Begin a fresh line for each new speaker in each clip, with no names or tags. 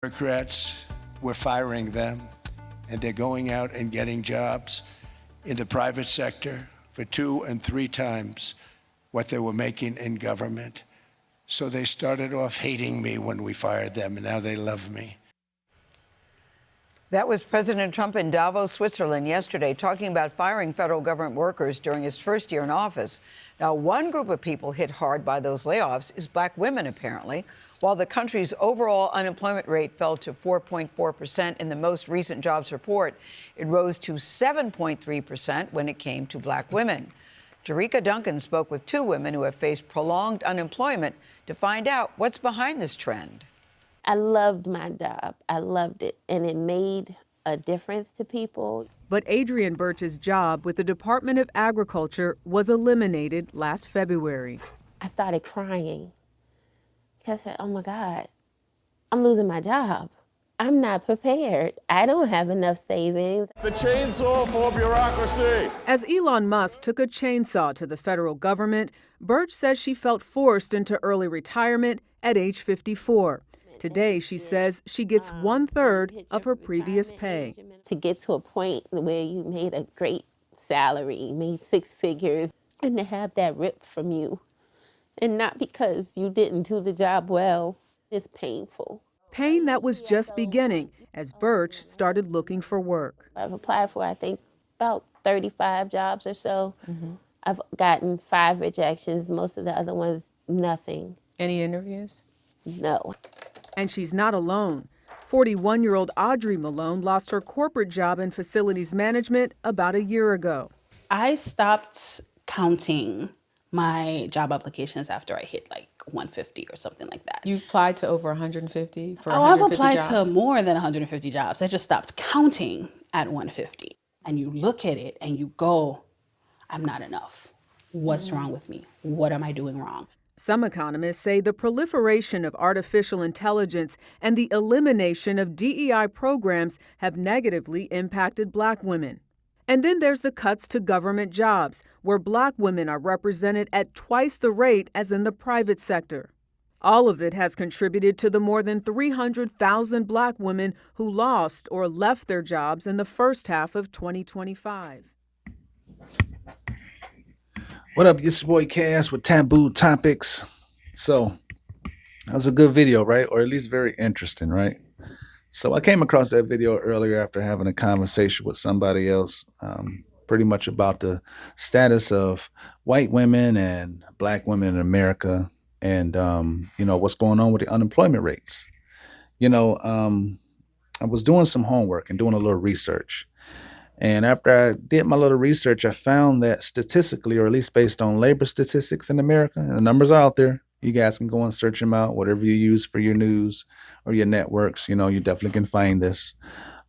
Bureaucrats, we're firing them, and they're going out and getting jobs in the private sector for 2 and 3 times what they were making in government. So they started off hating me when we fired them, and now they love me.
That was President Trump in Davos, Switzerland yesterday, talking about firing federal government workers during his first year in office. Now, one group of people hit hard by those layoffs is black women, apparently. While the country's overall unemployment rate fell to 4.4% in the most recent jobs report, it rose to 7.3% when it came to black women. Jerika Duncan spoke with 2 women who have faced prolonged unemployment to find out what's behind this trend.
I loved my job. I loved it, and it made a difference to people.
But Adrienne Birch's job with the Department of Agriculture was eliminated last February.
I started crying because I said, oh my God, I'm losing my job. I'm not prepared. I don't have enough savings.
The chainsaw for bureaucracy.
As Elon Musk took a chainsaw to the federal government, Birch says she felt forced into early retirement at age 54. Today, she says she gets 1/3 of her previous pay.
To get to a point where you made a great salary, made 6 figures, and to have that ripped from you, and not because you didn't do the job well, is painful.
Pain that was just beginning as Birch started looking for work.
I've applied for, I think, about 35 jobs or so. I've gotten 5 rejections. Most of the other ones, nothing.
Any interviews?
No.
And she's not alone. 41-year-old Audrey Malone lost her corporate job in facilities management about a year ago.
I stopped counting my job applications after I hit like 150 or something like that.
You've applied to over 150 for 150
I've applied
jobs?
to more than 150 jobs. I just stopped counting at 150. And you look at it and you go, I'm not enough. What's wrong with me? What am I doing wrong?
Some economists say the proliferation of artificial intelligence and the elimination of DEI programs have negatively impacted black women. And then there's the cuts to government jobs, where black women are represented at twice the rate as in the private sector. All of it has contributed to the more than 300,000 black women who lost or left their jobs in the first half of 2025.
What up, it's your boy Cass with Taboo Topics. So that was a good video, right? Or at least very interesting, right? So I came across that video earlier after having a conversation with somebody else, pretty much about the status of white women and black women in America and, what's going on with the unemployment rates. I was doing some homework and doing a little research. And after I did my little research, I found that statistically, or at least based on labor statistics in America, and the numbers are out there. You guys can go and search them out, whatever you use for your news or your networks, you definitely can find this.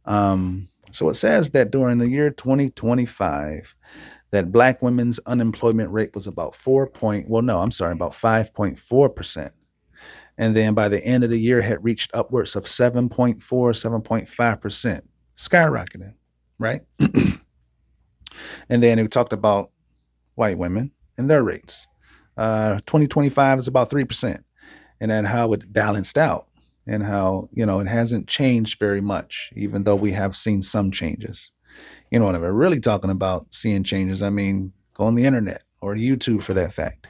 So it says that during the year 2025, that black women's unemployment rate was about 5.4%. And then by the end of the year had reached upwards of 7.4, 7.5%, skyrocketing. Right? And then we talked about white women and their rates. 2025 is about 3%. And then how it balanced out and how, it hasn't changed very much, even though we have seen some changes. When we're really talking about seeing changes, I mean, go on the internet or YouTube for that fact.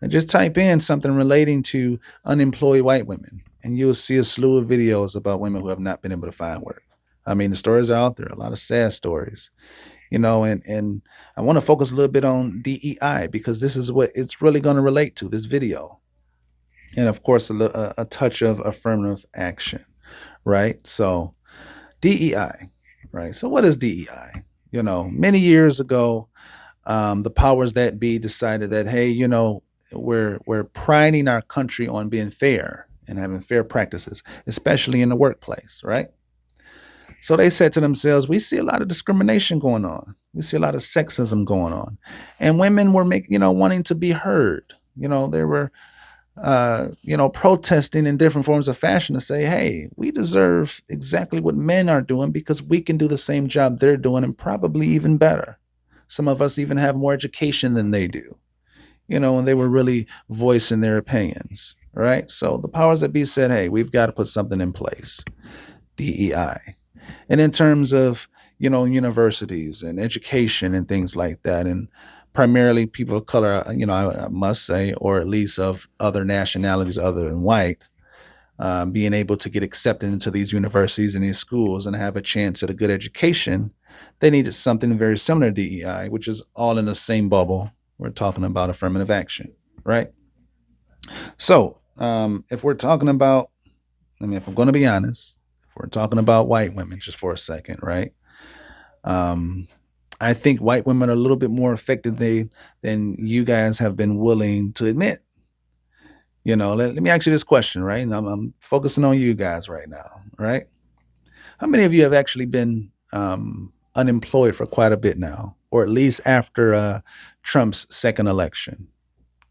And just type in something relating to unemployed white women, and you'll see a slew of videos about women who have not been able to find work. I mean, the stories are out there, a lot of sad stories, and I want to focus a little bit on DEI because this is what it's really going to relate to, this video. And of course, a touch of affirmative action, right? So DEI, right? So what is DEI? Many years ago, the powers that be decided that, hey, we're priding our country on being fair and having fair practices, especially in the workplace, right? So they said to themselves, we see a lot of discrimination going on. We see a lot of sexism going on. And women were wanting to be heard. They were, protesting in different forms of fashion to say, hey, we deserve exactly what men are doing because we can do the same job they're doing and probably even better. Some of us even have more education than they do. And they were really voicing their opinions. Right. So the powers that be said, hey, we've got to put something in place. DEI. And in terms of, universities and education and things like that, and primarily people of color, I must say, or at least of other nationalities other than white, being able to get accepted into these universities and these schools and have a chance at a good education, they needed something very similar to DEI, which is all in the same bubble. We're talking about affirmative action, right? So, if we're talking about, if I'm going to be honest, if we're talking about white women just for a second, right? I think white women are a little bit more affected than you guys have been willing to admit. Let me ask you this question, right? And I'm focusing on you guys right now, right? How many of you have actually been unemployed for quite a bit now, or at least after Trump's second election,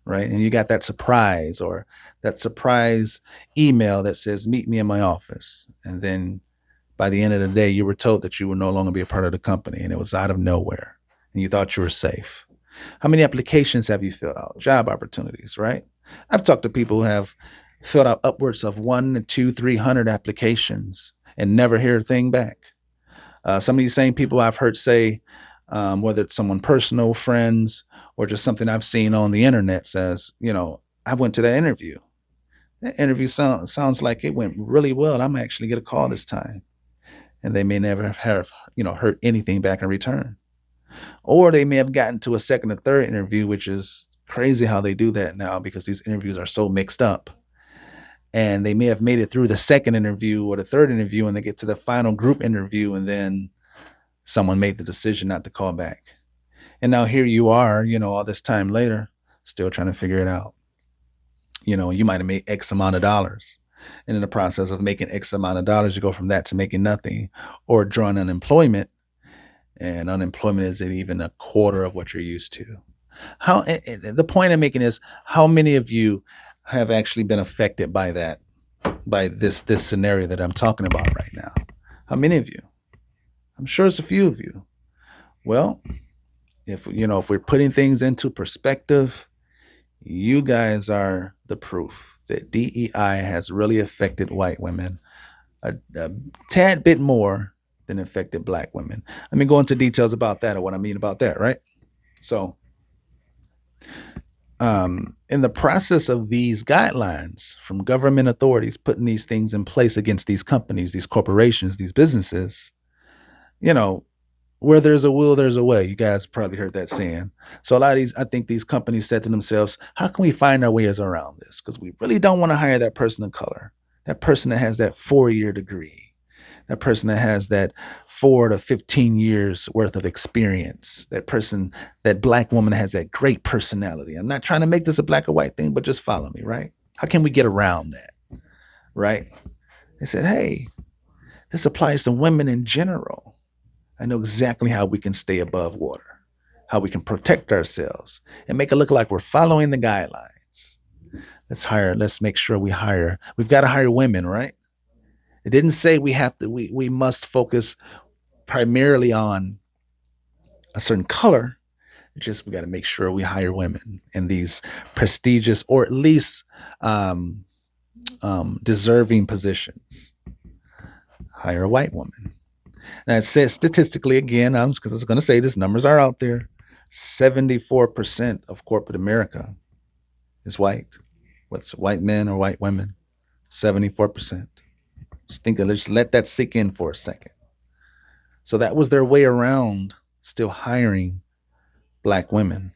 right? And you got that surprise email that says, "Meet me in my office," and then by the end of the day, you were told that you would no longer be a part of the company, and it was out of nowhere, and you thought you were safe. How many applications have you filled out? Job opportunities, right? I've talked to people who have filled out upwards of 1 to 300 applications and never hear a thing back. Some of these same people I've heard say, whether it's someone personal, friends, or just something I've seen on the internet, says, I went to that interview. That interview sounds like it went really well. I might actually get a call this time. And they may never have heard anything back in return. Or they may have gotten to a second or third interview, which is crazy how they do that now because these interviews are so mixed up. And they may have made it through the second interview or the third interview, and they get to the final group interview, and then someone made the decision not to call back. And now here you are, all this time later, still trying to figure it out. You might have made X amount of dollars. And in the process of making X amount of dollars, you go from that to making nothing, or drawing unemployment. And unemployment isn't even a quarter of what you're used to. The point I'm making is, how many of you have actually been affected by that, by this scenario that I'm talking about right now? How many of you? I'm sure it's a few of you. Well, if we're putting things into perspective, you guys are the proof that DEI has really affected white women a tad bit more than affected black women. Let me go into details about that, or what I mean about that, right? So, in the process of these guidelines from government authorities putting these things in place against these companies, these corporations, these businesses, where there's a will, there's a way. You guys probably heard that saying. So I think these companies said to themselves, how can we find our ways around this? Because we really don't want to hire that person of color, that person that has that 4-year degree, that person that has that 4 to 15 years worth of experience, that black woman has that great personality. I'm not trying to make this a black or white thing, but just follow me, right? How can we get around that, right? They said, hey, this applies to women in general. I know exactly how we can stay above water, how we can protect ourselves and make it look like we're following the guidelines. Let's make sure we hire. We've got to hire women, right? It didn't say we must focus primarily on a certain color. Just we got to make sure we hire women in these prestigious, or at least deserving positions. Hire a white woman. Now it says statistically, again, I was going to say this, numbers are out there. 74% of corporate America is white. What's white men or white women? 74%. Let's let that sink in for a second. So that was their way around still hiring black women,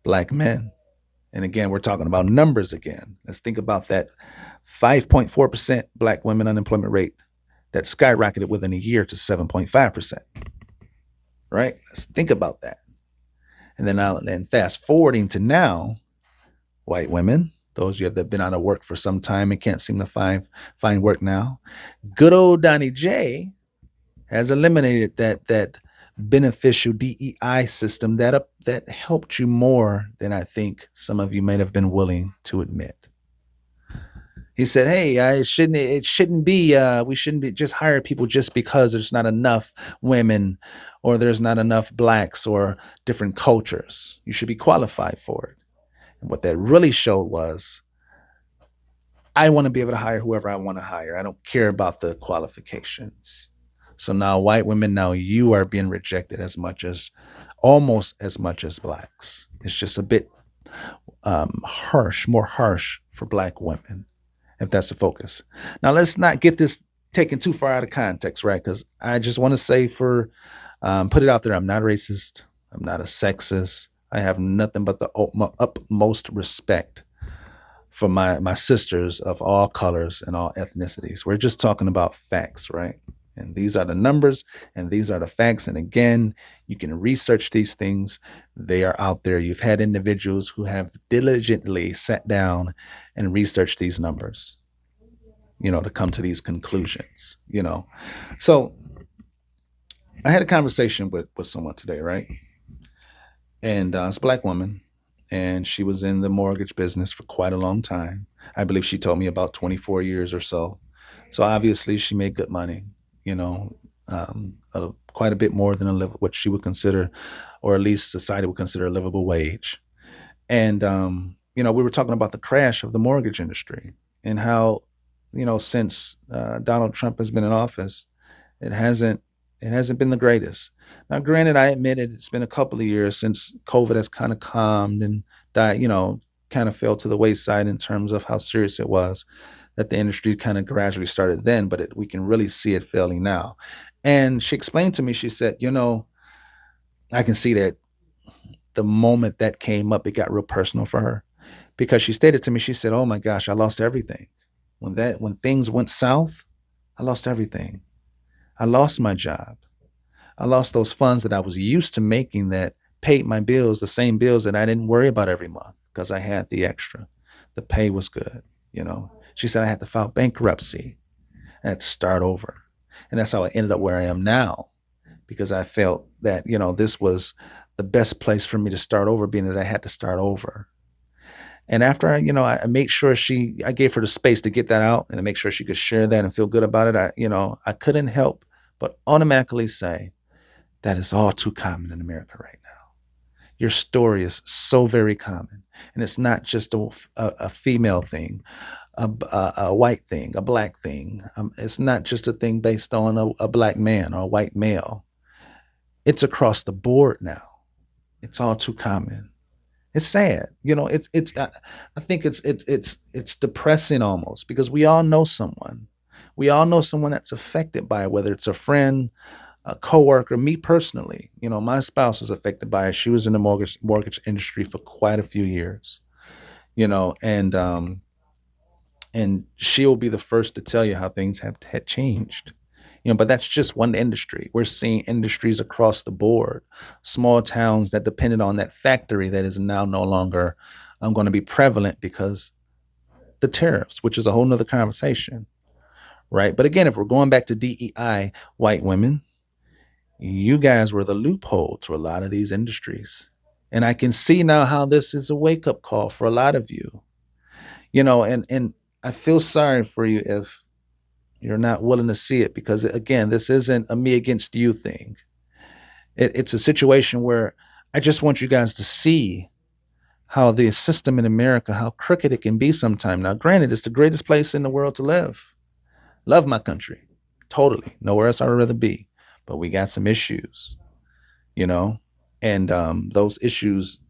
black men. And again, we're talking about numbers again. Let's think about that 5.4% black women unemployment rate that skyrocketed within a year to 7.5%. Right? Let's think about that. And then fast forwarding to now, white women, those of you that have been out of work for some time and can't seem to find work now, good old Donnie J has eliminated that beneficial DEI system that helped you more than I think some of you might have been willing to admit. He said, hey, we shouldn't be just hire people just because there's not enough women or there's not enough blacks or different cultures. You should be qualified for it. And what that really showed was I want to be able to hire whoever I want to hire. I don't care about the qualifications. So now white women, now you are being rejected almost as much as blacks. It's just a bit more harsh for black women, if that's the focus. Now let's not get this taken too far out of context, right? Because I just want to say put it out there, I'm not racist. I'm not a sexist. I have nothing but the utmost respect for my sisters of all colors and all ethnicities. We're just talking about facts, right? And these are the numbers and these are the facts. And again, you can research these things. They are out there. You've had individuals who have diligently sat down and researched these numbers, to come to these conclusions, So I had a conversation with someone today, right? And it's a black woman, and she was in the mortgage business for quite a long time. I believe she told me about 24 years or so. So obviously she made good money, quite a bit more than what she would consider, or at least society would consider, a livable wage. And, we were talking about the crash of the mortgage industry and how, since Donald Trump has been in office, it hasn't been the greatest. Now, granted, I admit it's been a couple of years since COVID has kind of calmed and died, kind of fell to the wayside in terms of how serious it was, that the industry kind of gradually started then, but we can really see it failing now. And she explained to me, she said, I can see that the moment that came up, it got real personal for her, because she stated to me, she said, oh my gosh, I lost everything. When things went south, I lost everything. I lost my job. I lost those funds that I was used to making that paid my bills, the same bills that I didn't worry about every month because I had the extra. The pay was good, She said I had to file bankruptcy. I had to start over. And that's how I ended up where I am now, because I felt that, this was the best place for me to start over, being that I had to start over. And after I made sure I gave her the space to get that out and to make sure she could share that and feel good about it. I couldn't help but automatically say that is all too common in America right now. Your story is so very common, and it's not just a female thing, a white thing, a black thing. It's not just a thing based on a black man or a white male. It's across the board now. It's all too common. It's sad, I think it's depressing almost, because we all know someone. We all know someone that's affected by it, whether it's a friend, a coworker. Me personally, my spouse was affected by it. She was in the mortgage industry for quite a few years, and she'll be the first to tell you how things had changed. But that's just one industry. We're seeing industries across the board, small towns that depended on that factory that is now no longer going to be prevalent because the tariffs, which is a whole nother conversation, right? But again, if we're going back to DEI, white women, you guys were the loophole to a lot of these industries. And I can see now how this is a wake-up call for a lot of you, and I feel sorry for you if you're not willing to see it, because again, this isn't a me against you thing. It's a situation where I just want you guys to see how the system in America, how crooked it can be sometime. Now, granted, it's the greatest place in the world to live. Love my country. Totally. Nowhere else I would rather be. But we got some issues, and those issues,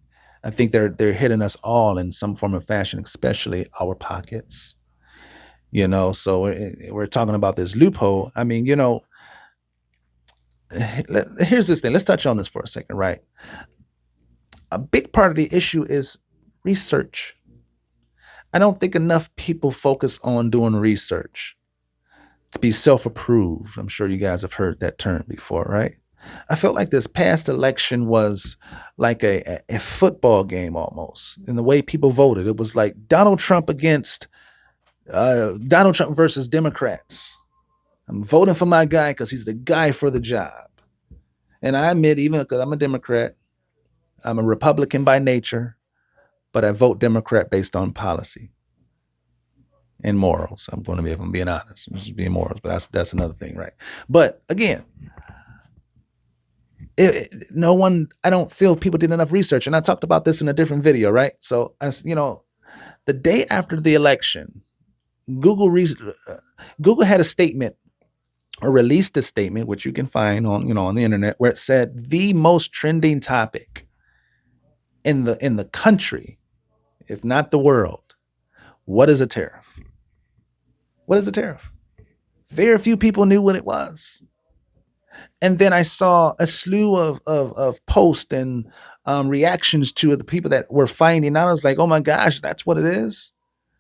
I think they're hitting us all in some form of fashion, especially our pockets. So we're talking about this loophole. I mean, here's this thing. Let's touch on this for a second, right? A big part of the issue is research. I don't think enough people focus on doing research to be self-approved. I'm sure you guys have heard that term before, right? I felt like this past election was like a football game almost, in the way people voted. It was like Donald Trump versus Democrats. I'm voting for my guy because he's the guy for the job. And I admit, even because I'm a Democrat, I'm a Republican by nature, but I vote Democrat based on policy and morals. I'm going to be, if I'm being honest, I'm just being morals, but that's another thing, right? But again, I don't feel people did enough research. And I talked about this in a different video, right? So, the day after the election, Google re- Google had a statement or released a statement, which you can find on the internet, where it said the most trending topic in the country, if not the world, what is a tariff? What is a tariff? Very few people knew what it was. And then I saw a slew of posts and reactions to the people that were finding out. I was like, oh my gosh, that's what it is.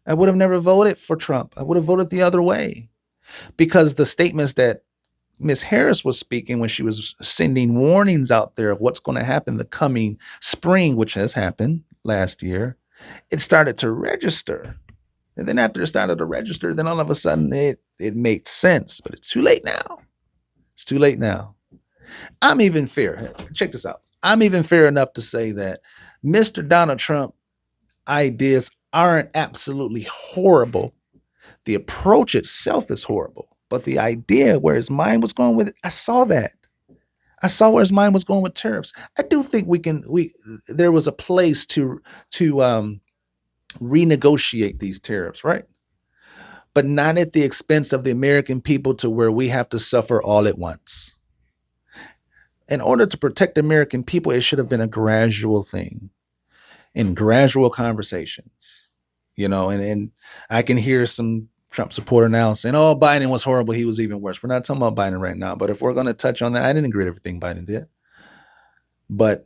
I would have never voted for Trump. I would have voted the other way, because the statements that Miss Harris was speaking when she was sending warnings out there of what's going to happen the coming spring, which has happened last year, it started to register. And then after it started to register, then all of a sudden it made sense. But it's too late now. It's too late now. I'm even fair. Check this out. I'm even fair enough to say that Mr. Donald Trump ideas aren't absolutely horrible. The approach itself is horrible, but the idea where his mind was going with it, I saw that. I saw where his mind was going with tariffs. I do think there was a place to renegotiate these tariffs, right? But not at the expense of the American people to where we have to suffer all at once. In order to protect the American people, it should have been a gradual thing in gradual conversations, and I can hear some Trump supporter now saying, oh, Biden was horrible. He was even worse. We're not talking about Biden right now, but if we're going to touch on that, I didn't agree with everything Biden did, but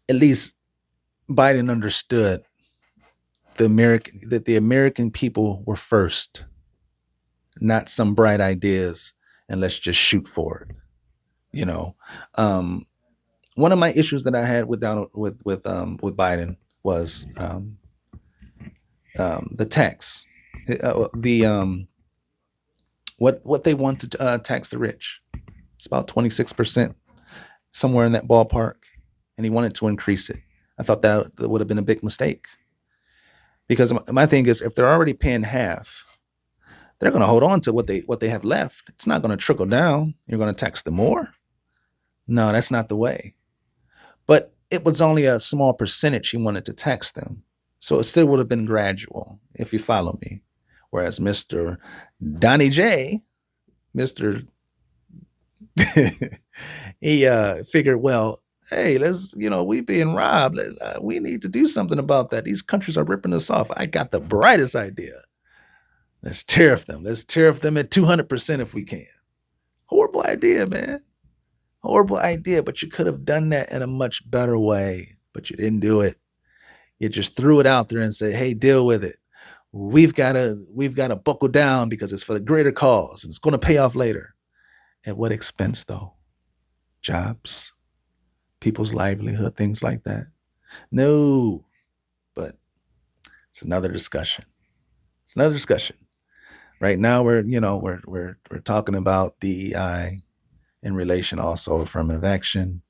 at least Biden understood that the American people were first, not some bright ideas, and let's just shoot for it. One of my issues that I had with Biden was the tax, what they want to tax the rich. It's about 26%, somewhere in that ballpark, and he wanted to increase it. I thought that would have been a big mistake, because my thing is, if they're already paying half, they're going to hold on to what they have left. It's not going to trickle down. You're going to tax them more. No, that's not the way. But it was only a small percentage he wanted to tax them. So it still would have been gradual, if you follow me. Whereas Mr. Donnie J, Mr. he figured, well, hey, we being robbed. We need to do something about that. These countries are ripping us off. I got the brightest idea. Let's tariff them. Let's tariff them at 200% if we can. Horrible idea, man. Horrible idea, but you could have done that in a much better way, but you didn't do it. You just threw it out there and said, hey, deal with it. We've got to buckle down because it's for the greater cause and it's going to pay off later. At what expense, though? Jobs, people's livelihood, things like that. No, but it's another discussion. It's another discussion. Right now, we're talking about DEI in relation also to affirmative action,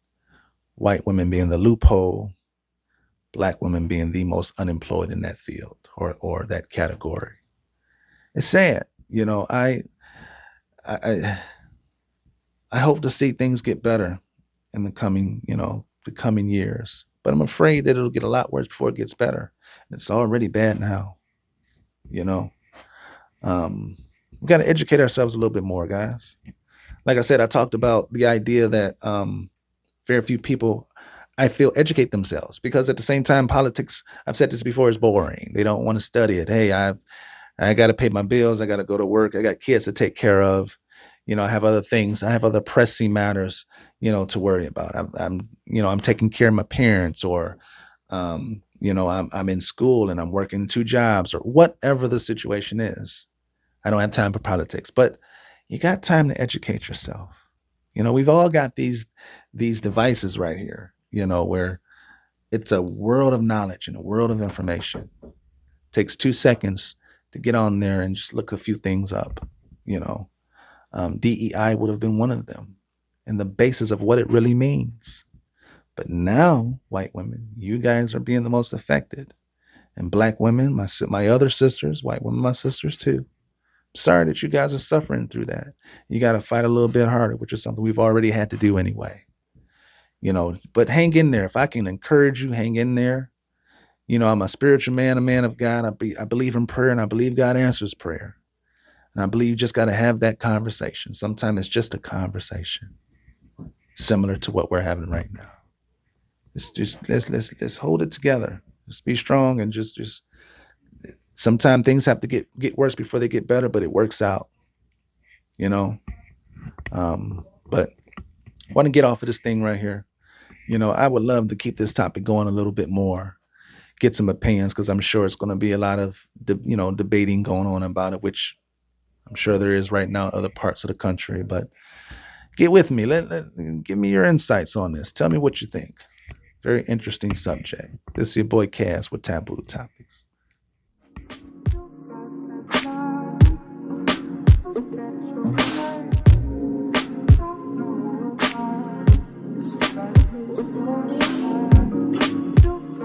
white women being the loophole, Black women being the most unemployed in that field or that category. It's sad, I hope to see things get better in the coming years, but I'm afraid that it'll get a lot worse before it gets better. It's already bad now. We got to educate ourselves a little bit more, guys. Like I said, I talked about the idea that very few people, I feel, educate themselves, because at the same time, politics, I've said this before, is boring. They don't want to study it. Hey, I got to pay my bills. I got to go to work. I got kids to take care of. I have other things. I have other pressing matters, to worry about. I'm taking care of my parents, or, I'm in school and I'm working 2 jobs, or whatever the situation is. I don't have time for politics, but you got time to educate yourself. We've all got these devices right here, where it's a world of knowledge and a world of information. It takes 2 seconds to get on there and just look a few things up. DEI would have been one of them, and the basis of what it really means. But now, white women, you guys are being the most affected, and Black women, my other sisters, white women, my sisters too. Sorry that you guys are suffering through that. You got to fight a little bit harder, which is something we've already had to do anyway. But hang in there. If I can encourage you, hang in there. I'm a spiritual man, a man of God. I believe in prayer, and I believe God answers prayer. And I believe you just got to have that conversation. Sometimes it's just a conversation, similar to what we're having right now. It's just let's hold it together. Just be strong, and just sometimes things have to get worse before they get better, but it works out. But I want to get off of this thing right here. I would love to keep this topic going a little bit more, get some opinions, because I'm sure it's going to be a lot of debating going on about it, which I'm sure there is right now in other parts of the country. But get with me. Give me your insights on this. Tell me what you think. Very interesting subject. This is your boy Cass with Taboo Topics.
Thank you.